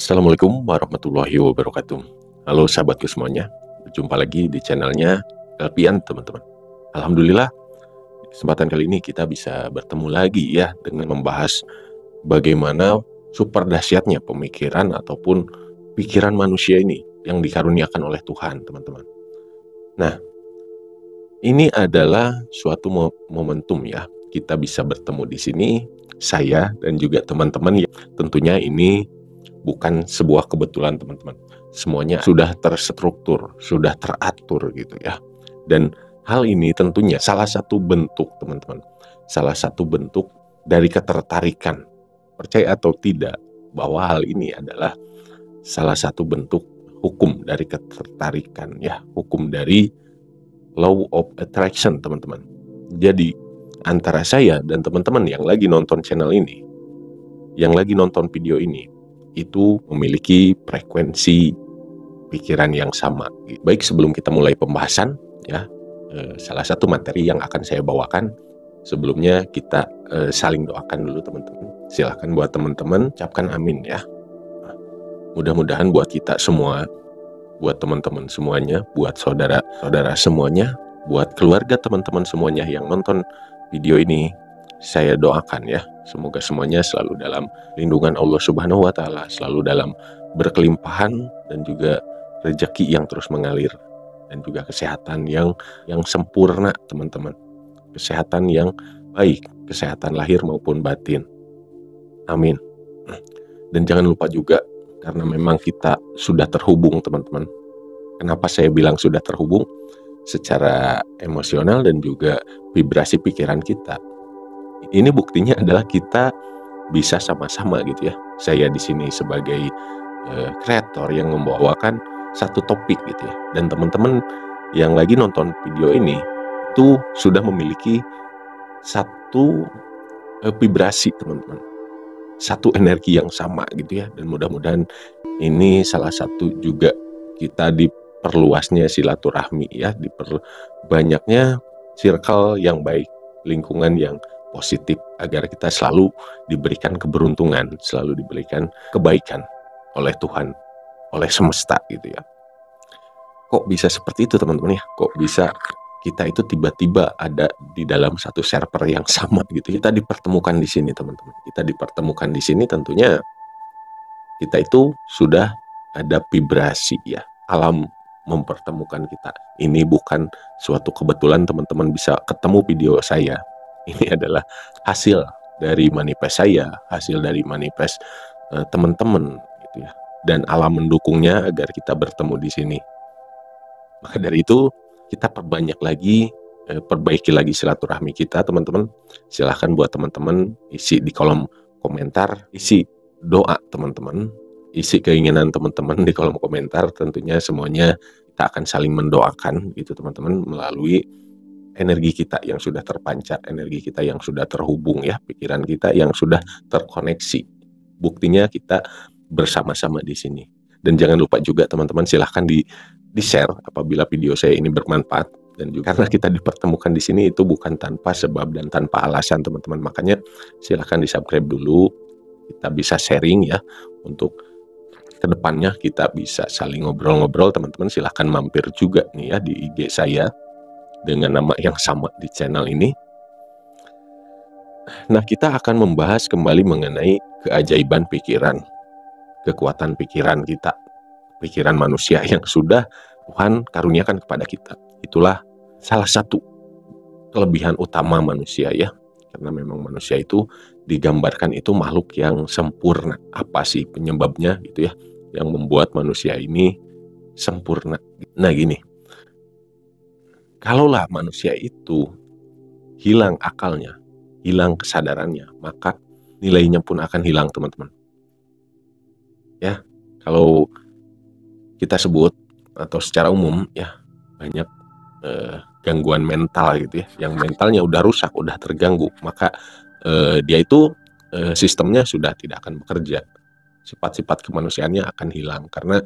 Assalamualaikum warahmatullahi wabarakatuh. Halo sahabatku semuanya, berjumpa lagi di channelnya Elpian teman-teman. Alhamdulillah, di kesempatan kali ini kita bisa bertemu lagi ya dengan membahas bagaimana super dahsyatnya pemikiran ataupun pikiran manusia ini yang dikaruniakan oleh Tuhan teman-teman. Nah, ini adalah suatu momentum ya, kita bisa bertemu di sini, saya dan juga teman-teman yang tentunya ini bukan sebuah kebetulan teman-teman. Semuanya sudah terstruktur, sudah teratur gitu ya. Dan hal ini tentunya salah satu bentuk teman-teman. Salah satu bentuk dari ketertarikan. Percaya atau tidak bahwa hal ini adalah salah satu bentuk hukum dari ketertarikan ya. Hukum dari law of attraction teman-teman. Jadi antara saya dan teman-teman yang lagi nonton channel ini, yang lagi nonton video ini, itu memiliki frekuensi pikiran yang sama. Baik, sebelum kita mulai pembahasan ya, salah satu materi yang akan saya bawakan, sebelumnya kita saling doakan dulu teman-teman. Silahkan buat teman-teman ucapkan amin ya. Mudah-mudahan buat kita semua, buat teman-teman semuanya, buat saudara-saudara semuanya, buat keluarga teman-teman semuanya yang nonton video ini, saya doakan ya, semoga semuanya selalu dalam lindungan Allah Subhanahu wa Ta'ala, selalu dalam berkelimpahan dan juga rezeki yang terus mengalir, dan juga kesehatan yang sempurna teman-teman, kesehatan yang baik, kesehatan lahir maupun batin. Amin. Dan jangan lupa juga, karena memang kita sudah terhubung teman-teman. Kenapa saya bilang sudah terhubung? Secara emosional dan juga vibrasi pikiran kita. Ini buktinya adalah kita bisa sama-sama gitu ya. Saya di sini sebagai kreator yang membawakan satu topik gitu ya. Dan teman-teman yang lagi nonton video ini itu sudah memiliki satu vibrasi teman-teman. Satu energi yang sama gitu ya. Dan mudah-mudahan ini salah satu juga kita diperluasnya silaturahmi ya, diperbanyaknya circle yang baik, lingkungan yang positif, agar kita selalu diberikan keberuntungan, selalu diberikan kebaikan oleh Tuhan, oleh semesta gitu ya. Kok bisa seperti itu teman-teman ya? Kok bisa kita itu tiba-tiba ada di dalam satu server yang sama gitu? Kita dipertemukan di sini teman-teman. Kita dipertemukan di sini tentunya kita itu sudah ada vibrasi ya. Alam mempertemukan kita. Ini bukan suatu kebetulan teman-teman bisa ketemu video saya. Ini adalah hasil dari manifest saya, hasil dari manifest teman-teman gitu ya. Dan alam mendukungnya agar kita bertemu di sini. Maka dari itu kita perbanyak lagi, perbaiki lagi silaturahmi kita teman-teman. Silahkan buat teman-teman isi di kolom komentar, isi doa teman-teman, isi keinginan teman-teman di kolom komentar. Tentunya semuanya kita akan saling mendoakan gitu teman-teman, melalui energi kita yang sudah terpancar, energi kita yang sudah terhubung ya, pikiran kita yang sudah terkoneksi. Buktinya kita bersama-sama di sini. Dan jangan lupa juga teman-teman, silahkan di-share apabila video saya ini bermanfaat. Dan juga karena kita dipertemukan di sini itu bukan tanpa sebab dan tanpa alasan teman-teman. Makanya silahkan di-subscribe dulu. Kita bisa sharing ya, untuk kedepannya kita bisa saling ngobrol-ngobrol teman-teman. Silahkan mampir juga nih ya di IG saya dengan nama yang sama di channel ini. Nah, kita akan membahas kembali mengenai keajaiban pikiran, kekuatan pikiran kita, pikiran manusia yang sudah Tuhan karuniakan kepada kita. Itulah salah satu kelebihan utama manusia ya, karena memang manusia itu digambarkan itu makhluk yang sempurna. Apa sih penyebabnya gitu ya, yang membuat manusia ini sempurna? Nah gini, kalaulah manusia itu hilang akalnya, hilang kesadarannya, maka nilainya pun akan hilang teman-teman. Ya, kalau kita sebut atau secara umum ya, banyak gangguan mental gitu ya, yang mentalnya udah rusak, udah terganggu, maka dia itu sistemnya sudah tidak akan bekerja. Sifat-sifat kemanusiaannya akan hilang karena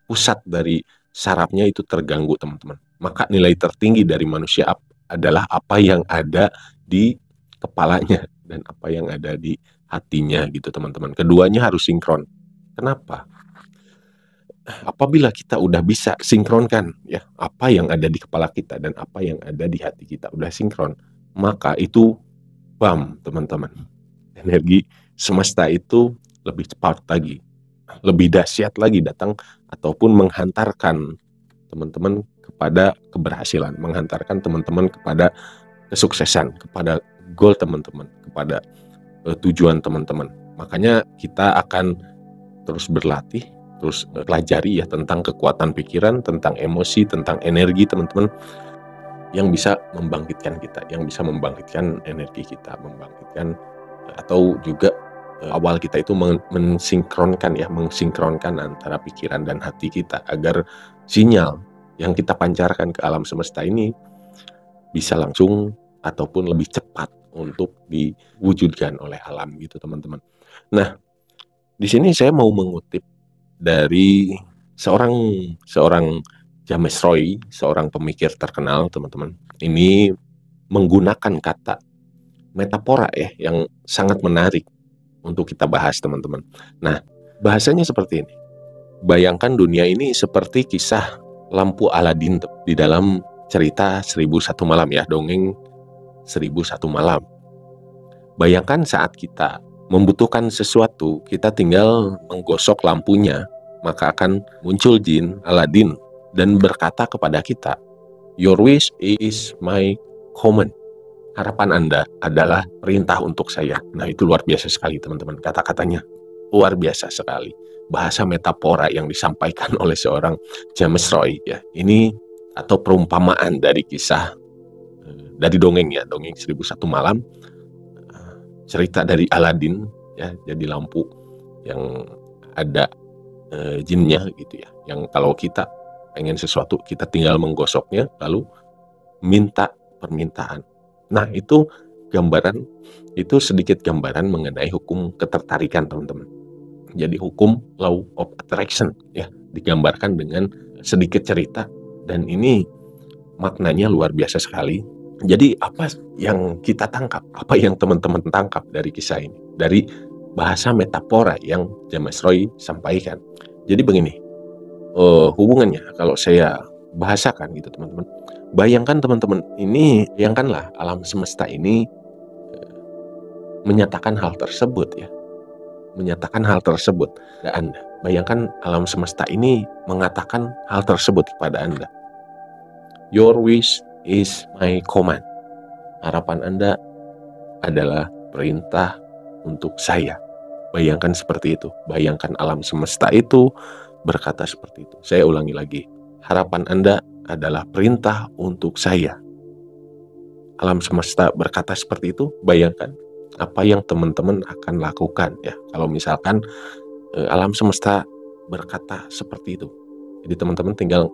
pusat dari sarafnya itu terganggu teman-teman. Maka nilai tertinggi dari manusia adalah apa yang ada di kepalanya dan apa yang ada di hatinya gitu teman-teman. Keduanya harus sinkron. Kenapa? Apabila kita udah bisa sinkronkan ya, apa yang ada di kepala kita dan apa yang ada di hati kita udah sinkron, maka itu bam teman-teman. Energi semesta itu lebih cepat lagi, lebih dahsyat lagi datang ataupun menghantarkan teman-teman kepada keberhasilan, menghantarkan teman-teman kepada kesuksesan, kepada goal teman-teman, kepada tujuan teman-teman. Makanya kita akan terus berlatih, terus pelajari ya tentang kekuatan pikiran, tentang emosi, tentang energi teman-teman yang bisa membangkitkan kita, yang bisa membangkitkan energi kita, membangkitkan atau juga awal kita itu mensinkronkan ya, mensinkronkan antara pikiran dan hati kita agar sinyal yang kita pancarkan ke alam semesta ini bisa langsung ataupun lebih cepat untuk diwujudkan oleh alam gitu teman-teman. Nah, di sini saya mau mengutip dari seorang James Roy, seorang pemikir terkenal teman-teman. Ini menggunakan kata metafora ya yang sangat menarik untuk kita bahas teman-teman. Nah, bahasanya seperti ini. Bayangkan dunia ini seperti kisah lampu Aladin di dalam cerita 1001 malam ya, dongeng 1001 malam. Bayangkan saat kita membutuhkan sesuatu, kita tinggal menggosok lampunya, maka akan muncul jin Aladin dan berkata kepada kita, "Your wish is my command." Harapan Anda adalah perintah untuk saya. Nah, itu luar biasa sekali teman-teman. Kata-katanya luar biasa sekali. Bahasa metafora yang disampaikan oleh seorang James Roy ya. Ini atau perumpamaan dari kisah dari dongeng ya, dongeng 1001 malam. Cerita dari Aladin ya, jadi lampu yang ada jinnya gitu ya. Yang kalau kita pengen sesuatu, kita tinggal menggosoknya lalu minta permintaan. Nah, itu sedikit gambaran mengenai hukum ketertarikan teman-teman. Jadi hukum law of attraction ya, digambarkan dengan sedikit cerita dan ini maknanya luar biasa sekali. Jadi apa yang kita tangkap, apa yang teman-teman tangkap dari kisah ini, dari bahasa metafora yang James Roy sampaikan. Jadi begini, hubungannya kalau saya bahasakan gitu teman-teman. Bayangkan teman-teman ini, bayangkanlah alam semesta ini menyatakan hal tersebut ya. Menyatakan hal tersebut kepada Anda. Bayangkan alam semesta ini mengatakan hal tersebut kepada Anda. Your wish is my command. Harapan Anda adalah perintah untuk saya. Bayangkan seperti itu. Bayangkan alam semesta itu berkata seperti itu. Saya ulangi lagi. Harapan Anda adalah perintah untuk saya. Alam semesta berkata seperti itu, bayangkan apa yang teman-teman akan lakukan ya. Kalau misalkan alam semesta berkata seperti itu. Jadi teman-teman tinggal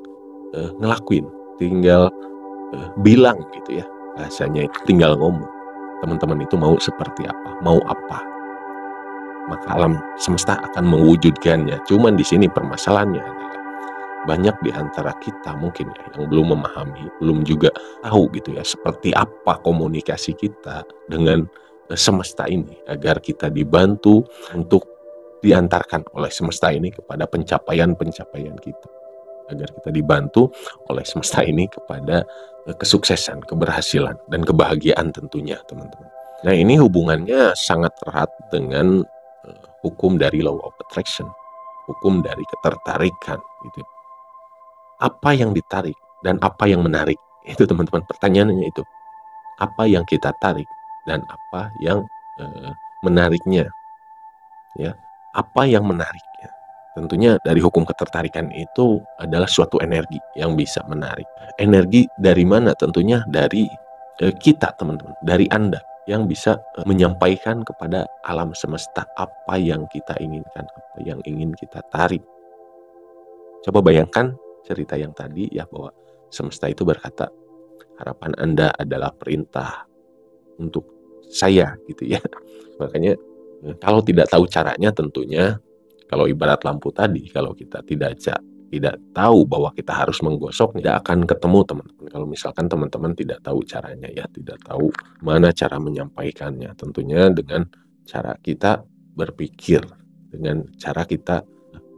ngelakuin, tinggal bilang gitu ya. Bahasanya itu tinggal ngomong. Teman-teman itu mau seperti apa, mau apa. Maka alam semesta akan mewujudkannya. Cuman di sini permasalahannya adalah banyak di antara kita mungkin ya yang belum memahami, belum juga tahu gitu ya seperti apa komunikasi kita dengan semesta ini agar kita dibantu untuk diantarkan oleh semesta ini kepada pencapaian-pencapaian kita. Agar kita dibantu oleh semesta ini kepada kesuksesan, keberhasilan, dan kebahagiaan tentunya teman-teman. Nah, ini hubungannya sangat erat dengan hukum dari law of attraction, hukum dari ketertarikan gitu. Apa yang ditarik dan apa yang menarik? Itu teman-teman, pertanyaannya itu. Apa yang kita tarik dan apa yang menariknya? Ya, apa yang menariknya? Tentunya dari hukum ketertarikan itu adalah suatu energi yang bisa menarik. Energi dari mana? Tentunya dari kita teman-teman, dari Anda yang bisa menyampaikan kepada alam semesta apa yang kita inginkan, apa yang ingin kita tarik. Coba bayangkan cerita yang tadi ya, bahwa semesta itu berkata harapan Anda adalah perintah untuk saya gitu ya. Makanya kalau tidak tahu caranya tentunya, kalau ibarat lampu tadi, kalau kita tidak tahu bahwa kita harus menggosok, tidak akan ketemu teman-teman. Kalau misalkan teman-teman tidak tahu caranya ya, tidak tahu mana cara menyampaikannya. Tentunya dengan cara kita berpikir, dengan cara kita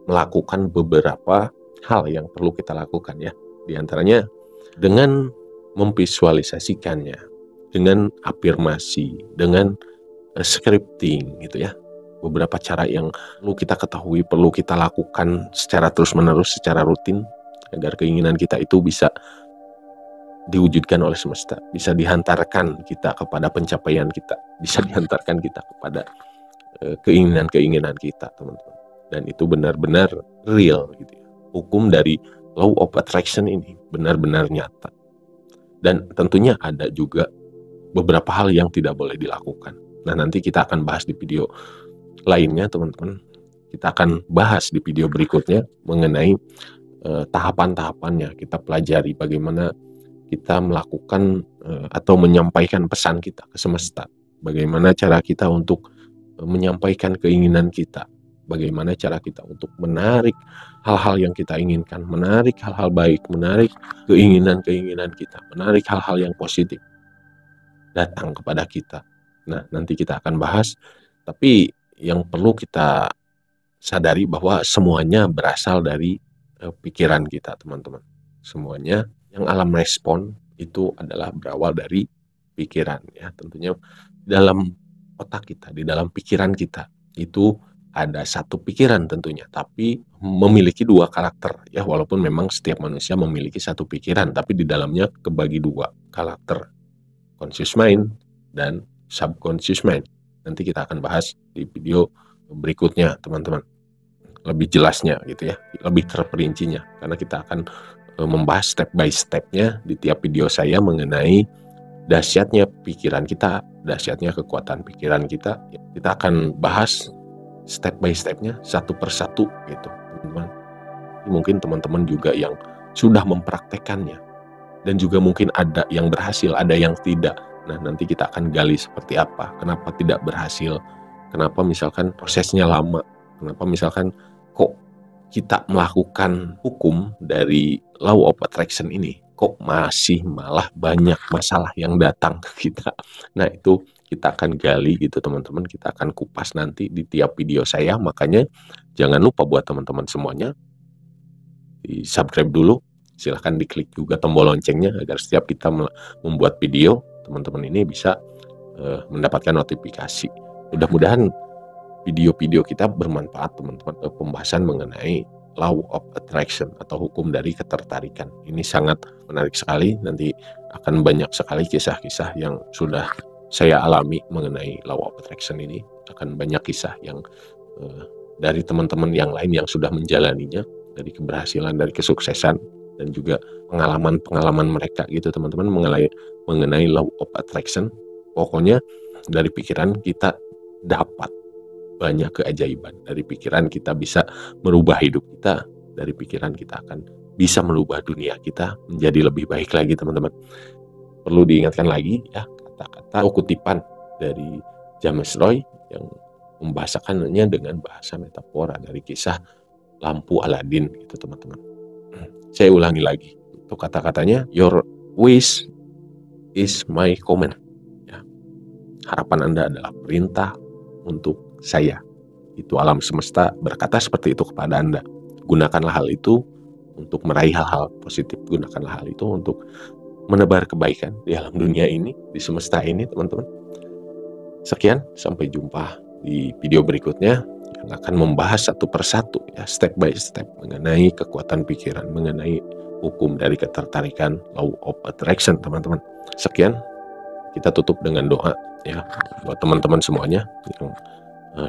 melakukan beberapa hal yang perlu kita lakukan ya. Di antaranya dengan memvisualisasikannya, dengan afirmasi, dengan scripting gitu ya. Beberapa cara yang perlu kita ketahui, perlu kita lakukan secara terus-menerus, secara rutin, agar keinginan kita itu bisa diwujudkan oleh semesta, bisa dihantarkan kita kepada pencapaian kita, bisa dihantarkan kita kepada keinginan-keinginan kita, teman-teman. Dan itu benar-benar real gitu ya. Hukum dari law of attraction ini benar-benar nyata. Dan tentunya ada juga beberapa hal yang tidak boleh dilakukan. Nah, nanti kita akan bahas di video lainnya, teman-teman. Kita akan bahas di video berikutnya mengenai tahapan-tahapannya. Kita pelajari bagaimana kita melakukan atau menyampaikan pesan kita ke semesta. Bagaimana cara kita untuk menyampaikan keinginan kita. Bagaimana cara kita untuk menarik hal-hal yang kita inginkan, menarik hal-hal baik, menarik keinginan-keinginan kita, menarik hal-hal yang positif datang kepada kita. Nah, nanti kita akan bahas, tapi yang perlu kita sadari bahwa semuanya berasal dari pikiran kita, teman-teman. Semuanya yang alam respon itu adalah berawal dari pikiran ya. Tentunya dalam otak kita, di dalam pikiran kita itu ada satu pikiran tentunya, tapi memiliki dua karakter ya. Walaupun memang setiap manusia memiliki satu pikiran, tapi di dalamnya kebagi dua karakter, conscious mind dan subconscious mind. Nanti kita akan bahas di video berikutnya, teman-teman, lebih jelasnya gitu ya, lebih terperincinya, karena kita akan membahas step by stepnya di tiap video saya mengenai dahsyatnya pikiran kita, dahsyatnya kekuatan pikiran kita. Kita akan bahas step by stepnya, satu persatu gitu, teman-teman. Mungkin teman-teman juga yang sudah mempraktekannya, dan juga mungkin ada yang berhasil, ada yang tidak. Nah, nanti kita akan gali seperti apa, kenapa tidak berhasil, kenapa misalkan prosesnya lama, kenapa misalkan kok kita melakukan hukum dari law of attraction ini, kok masih malah banyak masalah yang datang ke kita. Nah, itu kita akan gali gitu, teman-teman. Kita akan kupas nanti di tiap video saya. Makanya jangan lupa buat teman-teman semuanya di subscribe dulu. Silahkan diklik juga tombol loncengnya agar setiap kita membuat video, teman-teman ini bisa mendapatkan notifikasi. Mudah-mudahan video-video kita bermanfaat, teman-teman. Pembahasan mengenai law of attraction atau hukum dari ketertarikan. Ini sangat menarik sekali. Nanti akan banyak sekali kisah-kisah yang sudah saya alami mengenai law of attraction ini. Akan banyak kisah yang dari teman-teman yang lain yang sudah menjalaninya, dari keberhasilan, dari kesuksesan, dan juga pengalaman-pengalaman mereka gitu, teman-teman, mengenai law of attraction. Pokoknya dari pikiran kita dapat banyak keajaiban. Dari pikiran kita bisa merubah hidup kita. Dari pikiran kita akan bisa merubah dunia kita menjadi lebih baik lagi, teman-teman. Perlu diingatkan lagi ya, kata-kata kutipan dari James Roy yang membahasakannya dengan bahasa metafora dari kisah lampu Aladin gitu, teman-teman. Saya ulangi lagi untuk kata-katanya, your wish is my command ya. Harapan Anda adalah perintah untuk saya. Itu alam semesta berkata seperti itu kepada Anda. Gunakanlah hal itu untuk meraih hal-hal positif. Gunakanlah hal itu untuk menebar kebaikan di alam dunia ini, di semesta ini, teman-teman. Sekian, sampai jumpa di video berikutnya yang akan membahas satu persatu ya, step by step mengenai kekuatan pikiran, mengenai hukum dari ketertarikan, law of attraction, teman-teman. Sekian, kita tutup dengan doa ya buat teman-teman semuanya yang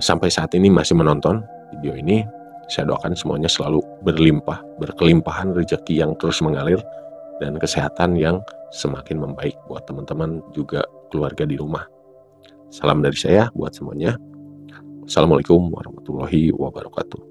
sampai saat ini masih menonton video ini. Saya doakan semuanya selalu berlimpah, berkelimpahan rezeki yang terus mengalir, dan kesehatan yang semakin membaik buat teman-teman juga keluarga di rumah. Salam dari saya buat semuanya. Assalamualaikum warahmatullahi wabarakatuh.